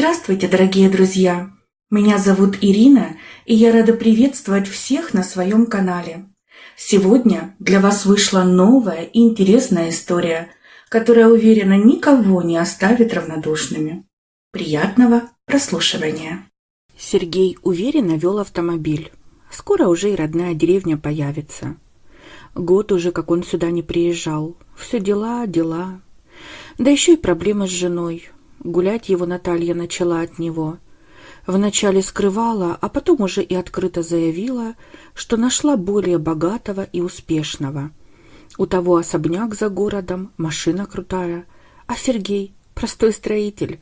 Здравствуйте, дорогие друзья! Меня зовут Ирина, и я рада приветствовать всех на своем канале. Сегодня для вас вышла новая и интересная история, которая, уверена, никого не оставит равнодушными. Приятного прослушивания! Сергей уверенно вел автомобиль. Скоро уже и родная деревня появится. Год уже, как он сюда не приезжал. Все дела, дела. Да еще и проблемы с женой. Гулять его Наталья начала от него. Вначале скрывала, а потом уже и открыто заявила, что нашла более богатого и успешного. У того особняк за городом, машина крутая, а Сергей – простой строитель.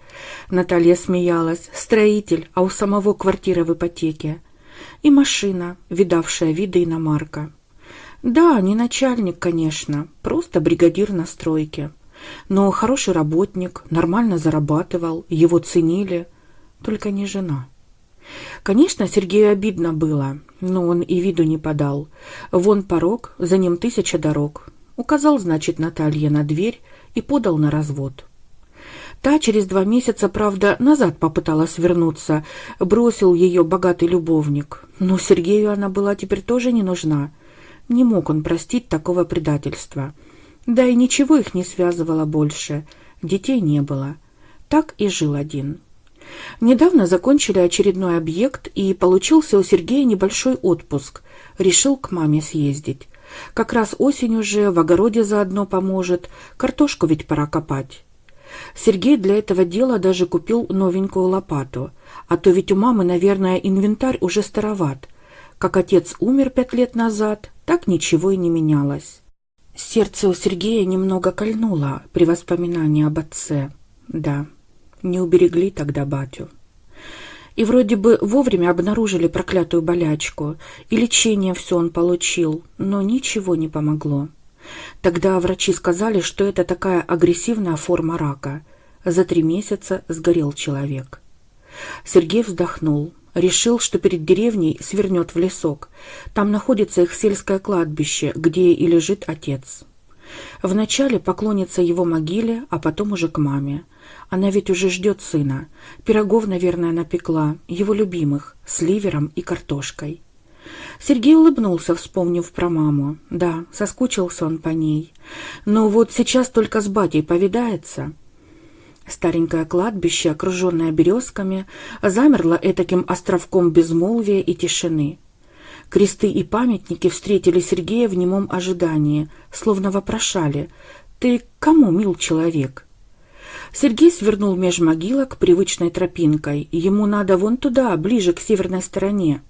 Наталья смеялась. Строитель, а у самого квартира в ипотеке. И машина, видавшая виды иномарка. Да, не начальник, конечно, просто бригадир на стройке. Но хороший работник, нормально зарабатывал, его ценили, только не жена. Конечно, Сергею обидно было, но он и виду не подал. Вон порог, за ним 1000 дорог. Указал, значит, Наталье на дверь и подал на развод. Та через 2 месяца, правда, назад попыталась вернуться, бросил ее богатый любовник. Но Сергею она была теперь тоже не нужна. Не мог он простить такого предательства. Да и ничего их не связывало больше, детей не было. Так и жил один. Недавно закончили очередной объект, и получился у Сергея небольшой отпуск. Решил к маме съездить. Как раз осень уже, в огороде заодно поможет, картошку ведь пора копать. Сергей для этого дела даже купил новенькую лопату, а то ведь у мамы, наверное, инвентарь уже староват. Как отец умер 5 лет назад, так ничего и не менялось. Сердце у Сергея немного кольнуло при воспоминании об отце. Да, не уберегли тогда батю. И вроде бы вовремя обнаружили проклятую болячку, и лечение все он получил, но ничего не помогло. Тогда врачи сказали, что это такая агрессивная форма рака. За 3 месяца сгорел человек. Сергей вздохнул. Решил, что перед деревней свернет в лесок. Там находится их сельское кладбище, где и лежит отец. Вначале поклонится его могиле, а потом уже к маме. Она ведь уже ждет сына. Пирогов, наверное, напекла, его любимых, с ливером и картошкой. Сергей улыбнулся, вспомнив про маму. Да, соскучился он по ней. Но вот сейчас только с батей повидается. Старенькое кладбище, окруженное березками, замерло этаким островком безмолвия и тишины. Кресты и памятники встретили Сергея в немом ожидании, словно вопрошали: «Ты к кому, мил человек?» Сергей свернул меж могилок привычной тропинкой. Ему надо вон туда, ближе к северной стороне.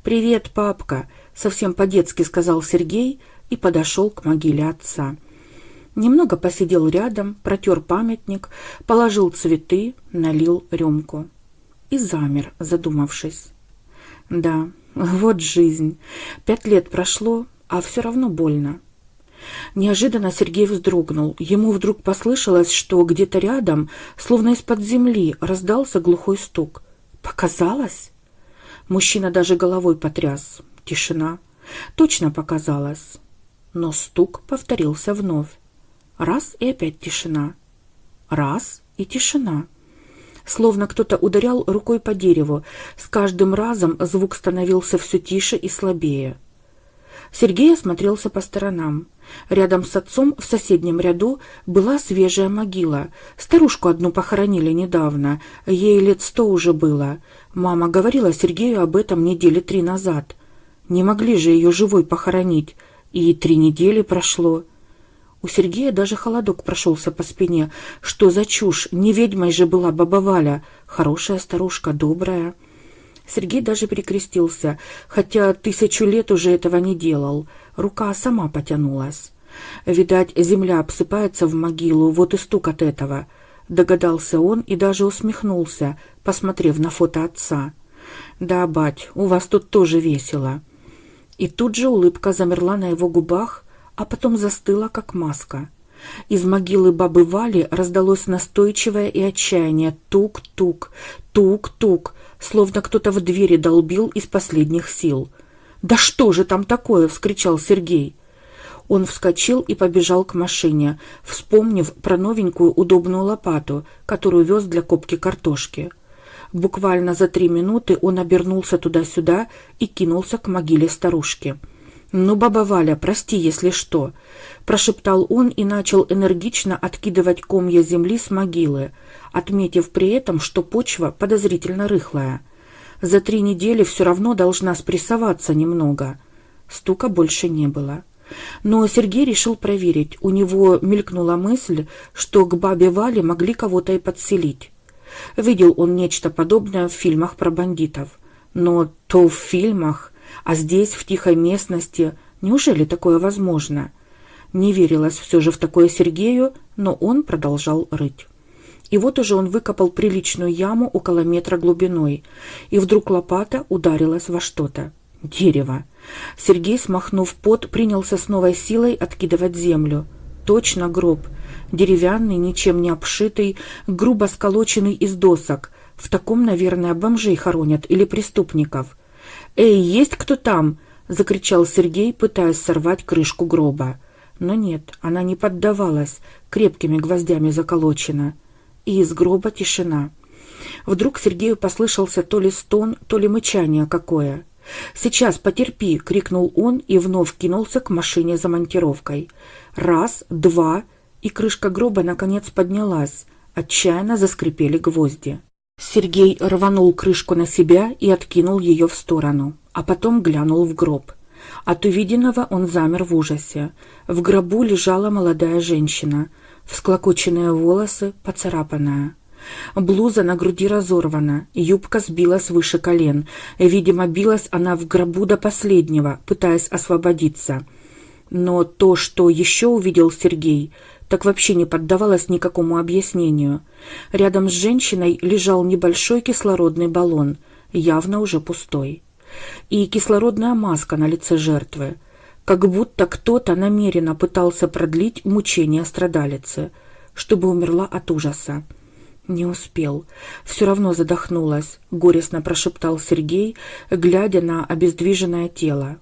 «Привет, папка», — совсем по-детски сказал Сергей и подошел к могиле отца. Немного посидел рядом, протер памятник, положил цветы, налил рюмку. И замер, задумавшись. Да, вот жизнь. 5 лет прошло, а все равно больно. Неожиданно Сергей вздрогнул. Ему вдруг послышалось, что где-то рядом, словно из-под земли, раздался глухой стук. Показалось? Мужчина даже головой потряс. Тишина. Точно показалось. Но стук повторился вновь. Раз — и опять тишина. Раз — и тишина. Словно кто-то ударял рукой по дереву. С каждым разом звук становился все тише и слабее. Сергей осмотрелся по сторонам. Рядом с отцом в соседнем ряду была свежая могила. Старушку одну похоронили недавно. Ей лет 100 уже было. Мама говорила Сергею об этом 3 недели назад. Не могли же ее живой похоронить. И 3 недели прошло. У Сергея даже холодок прошелся по спине. Что за чушь? Не ведьмой же была баба Валя. Хорошая старушка, добрая. Сергей даже перекрестился, хотя 1000 лет уже этого не делал. Рука сама потянулась. Видать, земля обсыпается в могилу, вот и стук от этого. Догадался он и даже усмехнулся, посмотрев на фото отца. «Да, бать, у вас тут тоже весело». И тут же улыбка замерла на его губах, а потом застыла, как маска. Из могилы бабы Вали раздалось настойчивое и отчаяние. Тук-тук, тук-тук, словно кто-то в двери долбил из последних сил. «Да что же там такое?» — вскричал Сергей. Он вскочил и побежал к машине, вспомнив про новенькую удобную лопату, которую вез для копки картошки. Буквально за 3 минуты он обернулся туда-сюда и кинулся к могиле старушки. «Ну, баба Валя, прости, если что», – прошептал он и начал энергично откидывать комья земли с могилы, отметив при этом, что почва подозрительно рыхлая. «За 3 недели все равно должна спрессоваться немного». Стука больше не было. Но Сергей решил проверить. У него мелькнула мысль, что к бабе Вале могли кого-то и подселить. Видел он нечто подобное в фильмах про бандитов. Но то в фильмах, а здесь, в тихой местности, неужели такое возможно? Не верилось все же в такое Сергею, но он продолжал рыть. И вот уже он выкопал приличную яму около метра глубиной, и вдруг лопата ударилась во что-то. Дерево. Сергей, смахнув пот, принялся с новой силой откидывать землю. Точно гроб. Деревянный, ничем не обшитый, грубо сколоченный из досок. В таком, наверное, бомжей хоронят или преступников. «Эй, есть кто там?» – закричал Сергей, пытаясь сорвать крышку гроба. Но нет, она не поддавалась, крепкими гвоздями заколочена. И из гроба тишина. Вдруг Сергею послышался то ли стон, то ли мычание какое. «Сейчас, потерпи!» – крикнул он и вновь кинулся к машине за монтировкой. Раз, два, и крышка гроба наконец поднялась. Отчаянно заскрипели гвозди. Сергей рванул крышку на себя и откинул ее в сторону, а потом глянул в гроб. От увиденного он замер в ужасе. В гробу лежала молодая женщина, всклокоченные волосы, поцарапанная. Блуза на груди разорвана, юбка сбилась выше колен. Видимо, билась она в гробу до последнего, пытаясь освободиться. Но то, что еще увидел Сергей, так вообще не поддавалось никакому объяснению. Рядом с женщиной лежал небольшой кислородный баллон, явно уже пустой. И кислородная маска на лице жертвы. Как будто кто-то намеренно пытался продлить мучения страдалицы, чтобы умерла от ужаса. «Не успел. Все равно задохнулась», — горестно прошептал Сергей, глядя на обездвиженное тело.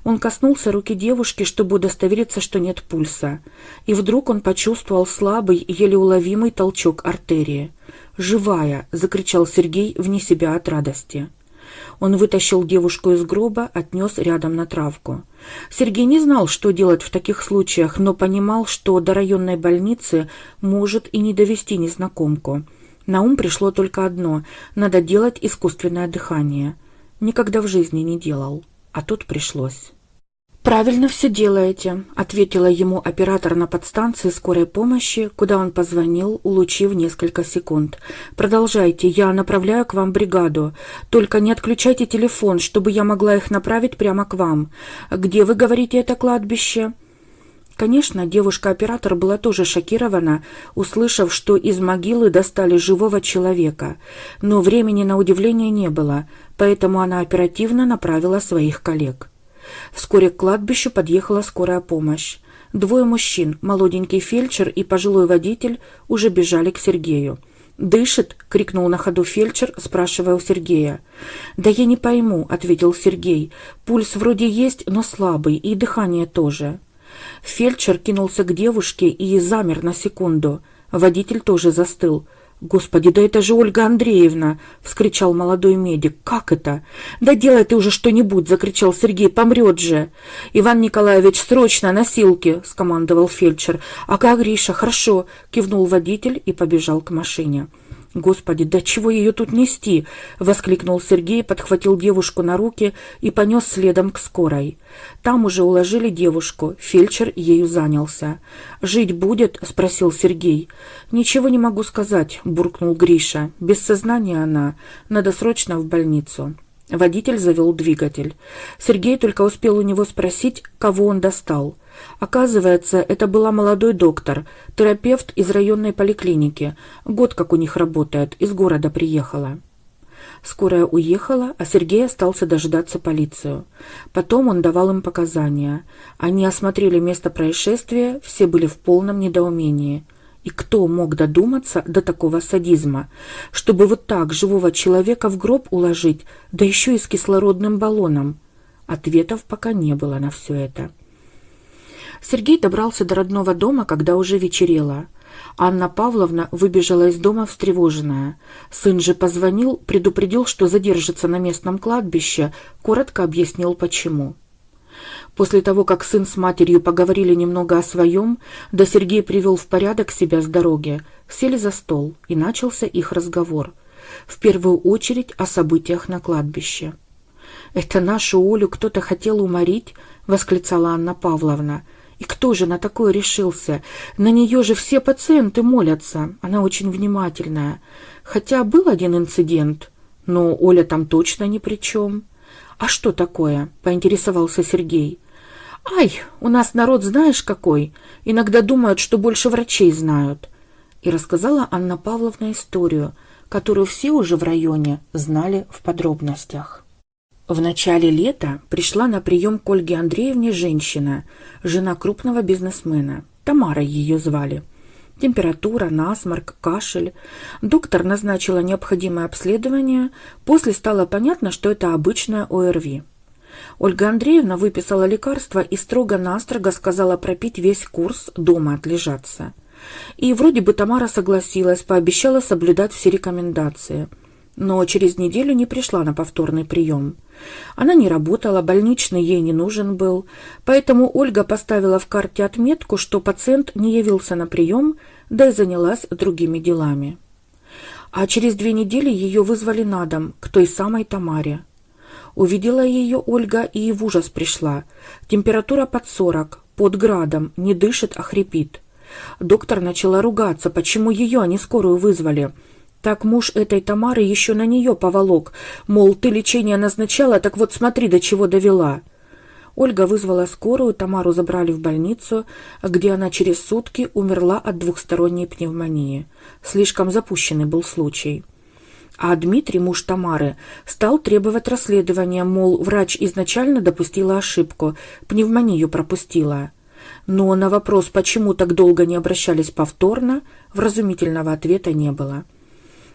Он коснулся руки девушки, чтобы удостовериться, что нет пульса. И вдруг он почувствовал слабый, еле уловимый толчок артерии. «Живая!» — закричал Сергей вне себя от радости. Он вытащил девушку из гроба, отнес рядом на травку. Сергей не знал, что делать в таких случаях, но понимал, что до районной больницы может и не довести незнакомку. На ум пришло только одно – надо делать искусственное дыхание. Никогда в жизни не делал, а тут пришлось. «Правильно все делаете», — ответила ему оператор на подстанции скорой помощи, куда он позвонил, улучив несколько секунд. «Продолжайте, я направляю к вам бригаду. Только не отключайте телефон, чтобы я могла их направить прямо к вам. Где, вы говорите, это кладбище?» Конечно, девушка-оператор была тоже шокирована, услышав, что из могилы достали живого человека, но времени на удивление не было, поэтому она оперативно направила своих коллег. Вскоре к кладбищу подъехала скорая помощь. 2 мужчин, молоденький фельдшер и пожилой водитель, уже бежали к Сергею. «Дышит?» — крикнул на ходу фельдшер, спрашивая у Сергея. «Да я не пойму», — ответил Сергей. «Пульс вроде есть, но слабый, и дыхание тоже». Фельдшер кинулся к девушке и замер на секунду. Водитель тоже застыл. «Господи, да это же Ольга Андреевна!» — вскричал молодой медик. «Как это?» «Да делай ты уже что-нибудь!» — закричал Сергей. «Помрет же!» «Иван Николаевич, срочно, носилки!» — скомандовал фельдшер. «Ага, Гриша, хорошо!» — кивнул водитель и побежал к машине. «Господи, да чего ее тут нести?» — воскликнул Сергей, подхватил девушку на руки и понес следом к скорой. Там уже уложили девушку, фельдшер ею занялся. «Жить будет?» — спросил Сергей. «Ничего не могу сказать», — буркнул Гриша. «Без сознания она. Надо срочно в больницу». Водитель завел двигатель. Сергей только успел у него спросить, кого он достал. Оказывается, это была молодой доктор, терапевт из районной поликлиники. Год как у них работает, из города приехала. Скорая уехала, а Сергей остался дожидаться полицию. Потом он давал им показания. Они осмотрели место происшествия, все были в полном недоумении. И кто мог додуматься до такого садизма, чтобы вот так живого человека в гроб уложить, да еще и с кислородным баллоном? Ответов пока не было на все это. Сергей добрался до родного дома, когда уже вечерело. Анна Павловна выбежала из дома встревоженная. Сын же позвонил, предупредил, что задержится на местном кладбище, коротко объяснил, почему. После того, как сын с матерью поговорили немного о своем, да Сергей привел в порядок себя с дороги, сели за стол, и начался их разговор. В первую очередь о событиях на кладбище. «Это нашу Олю кто-то хотел уморить?» — восклицала Анна Павловна. «И кто же на такое решился? На нее же все пациенты молятся. Она очень внимательная. Хотя был один инцидент, но Оля там точно ни при чем». «А что такое?» — поинтересовался Сергей. «Ай, у нас народ знаешь какой. Иногда думают, что больше врачей знают». И рассказала Анна Павловна историю, которую все уже в районе знали в подробностях. В начале лета пришла на прием к Ольге Андреевне женщина, жена крупного бизнесмена. Тамара ее звали. Температура, насморк, кашель. Доктор назначила необходимое обследование. После стало понятно, что это обычное ОРВИ. Ольга Андреевна выписала лекарство и строго-настрого сказала пропить весь курс, дома отлежаться. И вроде бы Тамара согласилась, пообещала соблюдать все рекомендации. Но через неделю не пришла на повторный прием. Она не работала, больничный ей не нужен был, поэтому Ольга поставила в карте отметку, что пациент не явился на прием, да и занялась другими делами. А через 2 недели ее вызвали на дом, к той самой Тамаре. Увидела ее Ольга и в ужас пришла. Температура под 40, под градом, не дышит, а хрипит. Доктор начала ругаться, почему ее, а не скорую вызвали. Так муж этой Тамары еще на нее поволок, мол, ты лечение назначала, так вот смотри, до чего довела. Ольга вызвала скорую, Тамару забрали в больницу, где она через сутки умерла от двухсторонней пневмонии. Слишком запущенный был случай. А Дмитрий, муж Тамары, стал требовать расследования, мол, врач изначально допустила ошибку, пневмонию пропустила. Но на вопрос, почему так долго не обращались повторно, вразумительного ответа не было.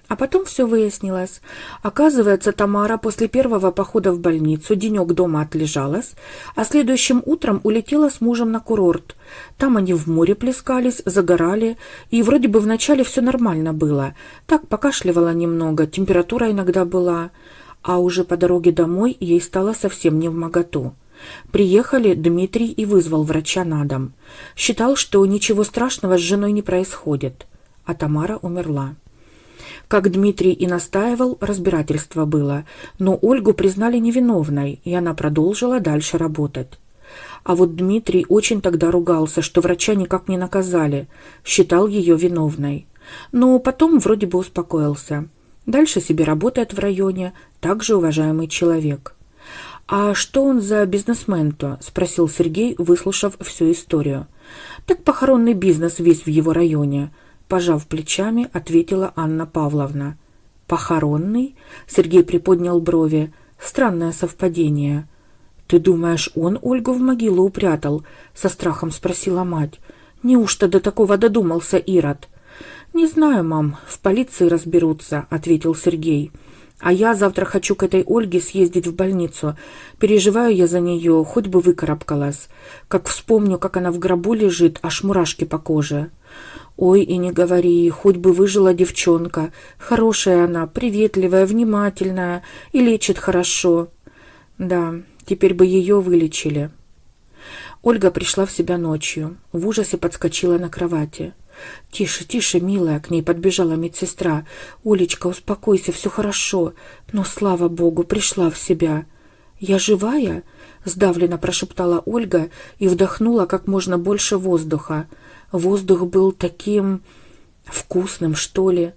А потом все выяснилось. Оказывается, Тамара после первого похода в больницу денек дома отлежалась, а следующим утром улетела с мужем на курорт. Там они в море плескались, загорали, и вроде бы вначале все нормально было. Так покашливала немного, температура иногда была, а уже по дороге домой ей стало совсем невмоготу. Приехали, Дмитрий и вызвал врача на дом. Считал, что ничего страшного с женой не происходит, а Тамара умерла. Как Дмитрий и настаивал, разбирательство было, но Ольгу признали невиновной, и она продолжила дальше работать. А вот Дмитрий очень тогда ругался, что врача никак не наказали, считал ее виновной. Но потом вроде бы успокоился. Дальше себе работает в районе, также уважаемый человек. «А что он за бизнесмен-то?» – спросил Сергей, выслушав всю историю. «Так похоронный бизнес весь в его районе». Пожав плечами, ответила Анна Павловна. «Похоронный?» — Сергей приподнял брови. «Странное совпадение». «Ты думаешь, он Ольгу в могилу упрятал?» — со страхом спросила мать. «Неужто до такого додумался Ирод?» «Не знаю, мам, в полиции разберутся», — ответил Сергей. «А я завтра хочу к этой Ольге съездить в больницу. Переживаю я за нее, хоть бы выкарабкалась. Как вспомню, как она в гробу лежит, аж мурашки по коже». «Ой, и не говори, хоть бы выжила девчонка. Хорошая она, приветливая, внимательная и лечит хорошо. Да, теперь бы ее вылечили». Ольга пришла в себя ночью, в ужасе подскочила на кровати. «Тише, тише, милая», — к ней подбежала медсестра. «Олечка, успокойся, все хорошо. Но, слава богу, пришла в себя». «Я живая?» — сдавленно прошептала Ольга и вдохнула как можно больше воздуха. Воздух был таким вкусным, что ли.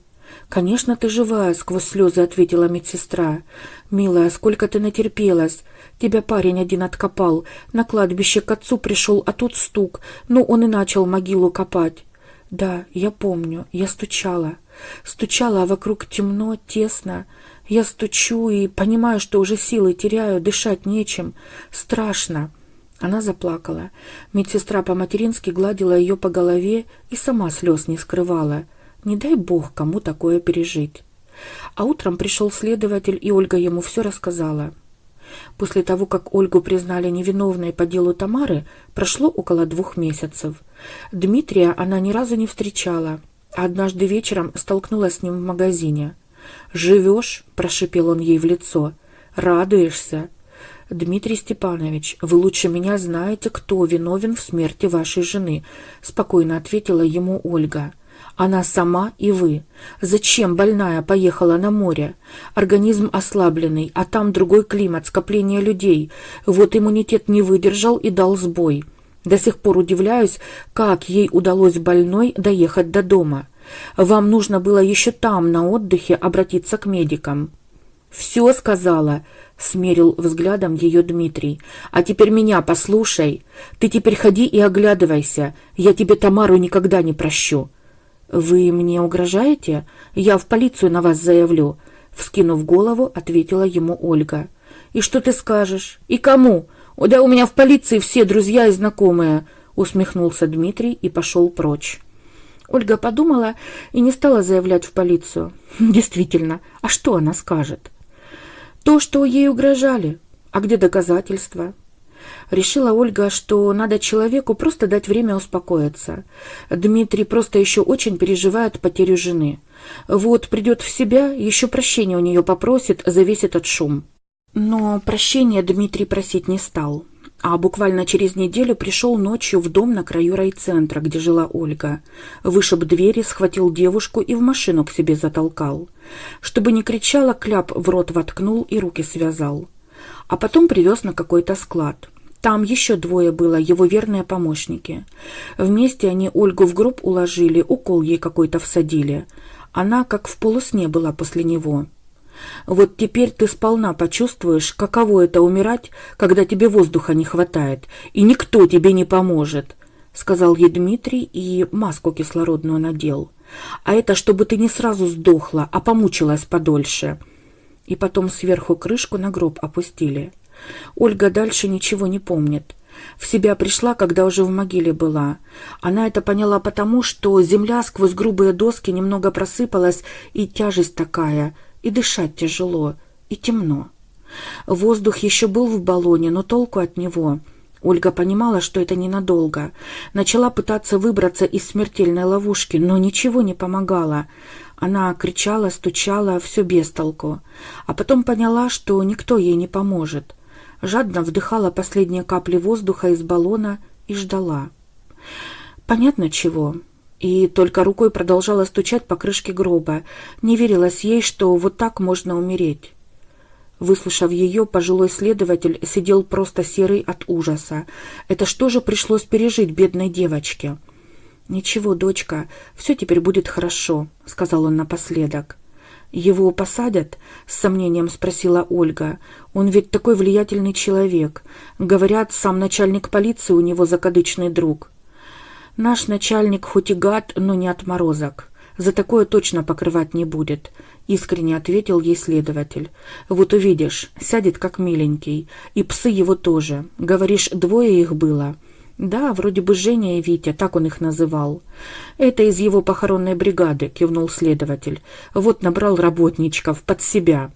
«Конечно, ты живая», — сквозь слезы ответила медсестра. «Милая, сколько ты натерпелась. Тебя парень один откопал. На кладбище к отцу пришел, а тут стук. Ну, он и начал могилу копать». «Да, я помню. Я стучала. Стучала, а вокруг темно, тесно. Я стучу и понимаю, что уже силы теряю, дышать нечем. Страшно». Она заплакала. Медсестра по-матерински гладила ее по голове и сама слез не скрывала. Не дай бог кому такое пережить. А утром пришел следователь, и Ольга ему все рассказала. После того, как Ольгу признали невиновной по делу Тамары, прошло около 2 месяцев. Дмитрия она ни разу не встречала, а однажды вечером столкнулась с ним в магазине. «Живешь?» – прошипел он ей в лицо. «Радуешься?» «Дмитрий Степанович, вы лучше меня знаете, кто виновен в смерти вашей жены», – спокойно ответила ему Ольга. «Она сама и вы. Зачем больная поехала на море? Организм ослабленный, а там другой климат, скопление людей. Вот иммунитет не выдержал и дал сбой. До сих пор удивляюсь, как ей удалось больной доехать до дома. Вам нужно было еще там, на отдыхе, обратиться к медикам». «Все сказала», — смерил взглядом ее Дмитрий. «А теперь меня послушай. Ты теперь ходи и оглядывайся. Я тебе Тамару никогда не прощу». «Вы мне угрожаете? Я в полицию на вас заявлю», — вскинув голову, ответила ему Ольга. «И что ты скажешь? И кому? Да у меня в полиции все друзья и знакомые», — усмехнулся Дмитрий и пошел прочь. Ольга подумала и не стала заявлять в полицию. Действительно, а что она скажет? То, что ей угрожали. А где доказательства? Решила Ольга, что надо человеку просто дать время успокоиться. Дмитрий просто еще очень переживает потерю жены. Вот придет в себя, еще прощения у нее попросит за весь этот шум. Но прощения Дмитрий просить не стал. А буквально через неделю пришел ночью в дом на краю райцентра, где жила Ольга. Вышиб двери, схватил девушку и в машину к себе затолкал. Чтобы не кричала, кляп в рот воткнул и руки связал. А потом привез на какой-то склад. Там еще 2 было, его верные помощники. Вместе они Ольгу в гроб уложили, укол ей какой-то всадили. Она как в полусне была после него. «Вот теперь ты сполна почувствуешь, каково это умирать, когда тебе воздуха не хватает, и никто тебе не поможет», — сказал ей Дмитрий и маску кислородную надел. «А это чтобы ты не сразу сдохла, а помучилась подольше». И потом сверху крышку на гроб опустили. Ольга дальше ничего не помнит. В себя пришла, когда уже в могиле была. Она это поняла потому, что земля сквозь грубые доски немного просыпалась, и тяжесть такая — и дышать тяжело, и темно. Воздух еще был в баллоне, но толку от него. Ольга понимала, что это ненадолго. Начала пытаться выбраться из смертельной ловушки, но ничего не помогало. Она кричала, стучала, все без толку. А потом поняла, что никто ей не поможет. Жадно вдыхала последние капли воздуха из баллона и ждала. Понятно чего. И только рукой продолжала стучать по крышке гроба. Не верилось ей, что вот так можно умереть. Выслушав ее, пожилой следователь сидел просто серый от ужаса. Это что же пришлось пережить бедной девочке? «Ничего, дочка, все теперь будет хорошо», — сказал он напоследок. «Его посадят?» — с сомнением спросила Ольга. «Он ведь такой влиятельный человек. Говорят, сам начальник полиции у него закадычный друг». «Наш начальник хоть и гад, но не отморозок. За такое точно покрывать не будет», — искренне ответил ей следователь. «Вот увидишь, сядет как миленький. И псы его тоже. Говоришь, 2 их было?» «Да, вроде бы Женя и Витя, так он их называл». «Это из его похоронной бригады», — кивнул следователь. «Вот набрал работничков под себя».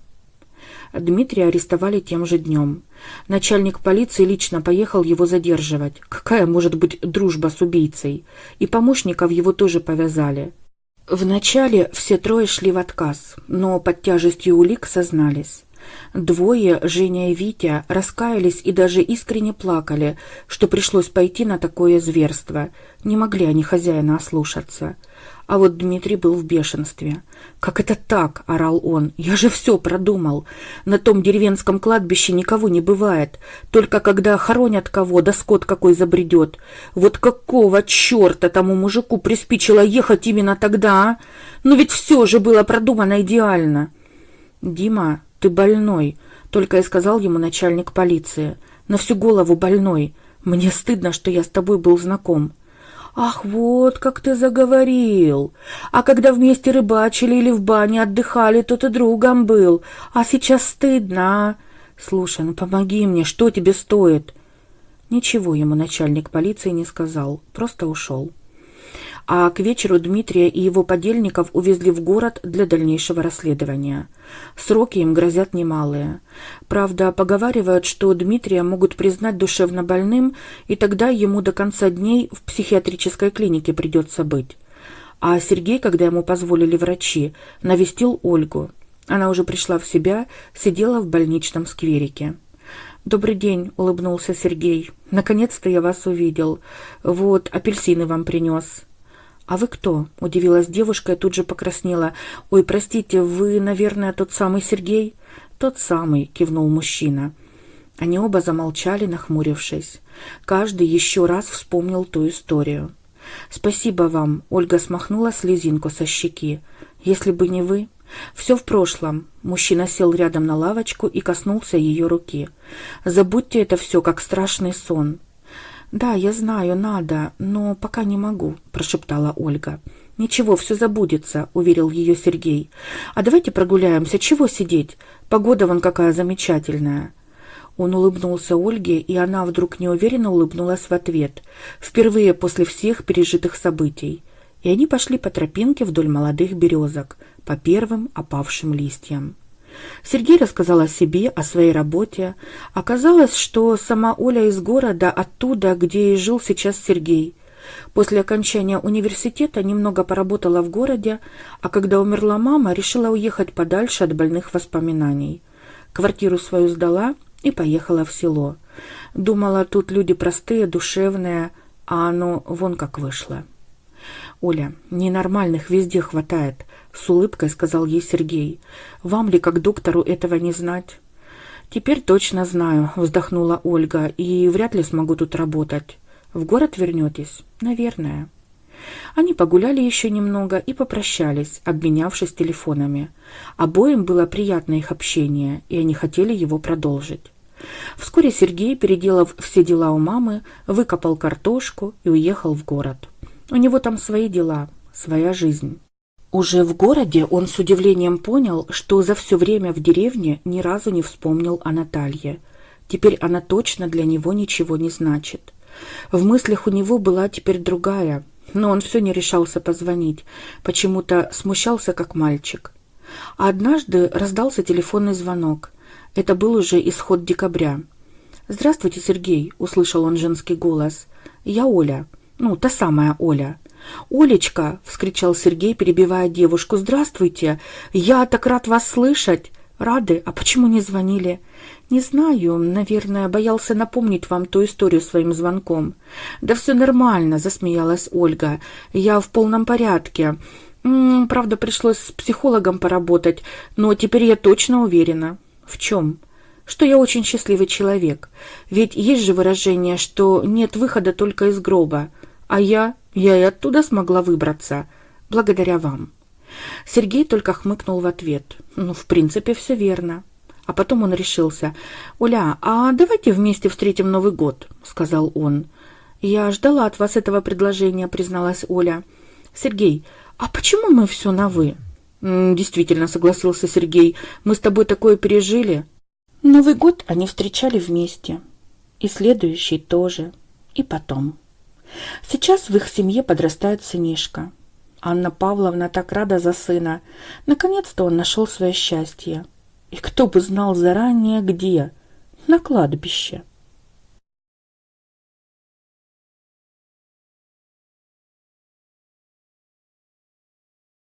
Дмитрия арестовали тем же днем. Начальник полиции лично поехал его задерживать. Какая может быть дружба с убийцей? И помощников его тоже повязали. Вначале все 3 шли в отказ, но под тяжестью улик сознались. 2, Женя и Витя, раскаялись и даже искренне плакали, что пришлось пойти на такое зверство. Не могли они хозяина ослушаться. А вот Дмитрий был в бешенстве. «Как это так?» – орал он. «Я же все продумал. На том деревенском кладбище никого не бывает. Только когда хоронят кого, да скот какой забредет. Вот какого черта тому мужику приспичило ехать именно тогда, а? Ну ведь все же было продумано идеально». «Дима, ты больной», — только и сказал ему начальник полиции. «На всю голову больной. Мне стыдно, что я с тобой был знаком». «Ах, вот как ты заговорил! А когда вместе рыбачили или в бане отдыхали, то ты другом был. А сейчас стыдно, а? Слушай, ну помоги мне, что тебе стоит?» Ничего ему начальник полиции не сказал, просто ушел. а к вечеру Дмитрия и его подельников увезли в город для дальнейшего расследования. Сроки им грозят немалые. Правда, поговаривают, что Дмитрия могут признать душевно больным, и тогда ему до конца дней в психиатрической клинике придется быть. А Сергей, когда ему позволили врачи, навестил Ольгу. Она уже пришла в себя, сидела в больничном скверике. «Добрый день», — улыбнулся Сергей. «Наконец-то я вас увидел. Вот, апельсины вам принес». «А вы кто?» — удивилась девушка и тут же покраснела. «Ой, простите, вы, наверное, тот самый Сергей?» «Тот самый», — кивнул мужчина. Они оба замолчали, нахмурившись. Каждый еще раз вспомнил ту историю. «Спасибо вам», — Ольга смахнула слезинку со щеки. «Если бы не вы...» «Все в прошлом». Мужчина сел рядом на лавочку и коснулся ее руки. «Забудьте это все, как страшный сон». «Да, я знаю, надо, но пока не могу», – прошептала Ольга. «Ничего, все забудется», – уверил ее Сергей. «А давайте прогуляемся, чего сидеть? Погода вон какая замечательная». Он улыбнулся Ольге, и она вдруг неуверенно улыбнулась в ответ, впервые после всех пережитых событий. И они пошли по тропинке вдоль молодых березок, по первым опавшим листьям. Сергей рассказал о себе, о своей работе. Оказалось, что сама Оля из города, оттуда, где и жил сейчас Сергей. После окончания университета немного поработала в городе, а когда умерла мама, решила уехать подальше от больных воспоминаний. Квартиру свою сдала и поехала в село. Думала, тут люди простые, душевные, а оно вон как вышло. «Оля, ненормальных везде хватает», — с улыбкой сказал ей Сергей. «Вам ли, как доктору, этого не знать?» «Теперь точно знаю», — вздохнула Ольга, — «и вряд ли смогу тут работать. В город вернетесь?» «Наверное». Они погуляли еще немного и попрощались, обменявшись телефонами. Обоим было приятно их общение, и они хотели его продолжить. Вскоре Сергей, переделав все дела у мамы, выкопал картошку и уехал в город. У него там свои дела, своя жизнь. Уже в городе он с удивлением понял, что за все время в деревне ни разу не вспомнил о Наталье. Теперь она точно для него ничего не значит. В мыслях у него была теперь другая, но он все не решался позвонить, почему-то смущался как мальчик. А однажды раздался телефонный звонок. Это был уже исход декабря. «Здравствуйте, Сергей», — услышал он женский голос. «Я Оля. Та самая Оля». «Олечка!» — вскричал Сергей, перебивая девушку. «Здравствуйте! Я так рад вас слышать!» «Рады? А почему не звонили?» «Не знаю. Наверное, боялся напомнить вам ту историю своим звонком». «Да все нормально», — засмеялась Ольга. «Я в полном порядке. Правда, пришлось с психологом поработать, но теперь я точно уверена». «В чем?» «Что я очень счастливый человек. Ведь есть же выражение, что нет выхода только из гроба. А я и оттуда смогла выбраться. Благодаря вам». Сергей только хмыкнул в ответ. В принципе, все верно. А потом он решился. «Оля, а давайте вместе встретим Новый год», — сказал он. «Я ждала от вас этого предложения», — призналась Оля. «Сергей, а почему мы все на «вы»?» «Действительно», — согласился Сергей. «Мы с тобой такое пережили». Новый год они встречали вместе. И следующий тоже. И потом. Сейчас в их семье подрастает сынишка. Анна Павловна так рада за сына. Наконец-то он нашел свое счастье. И кто бы знал заранее где? На кладбище.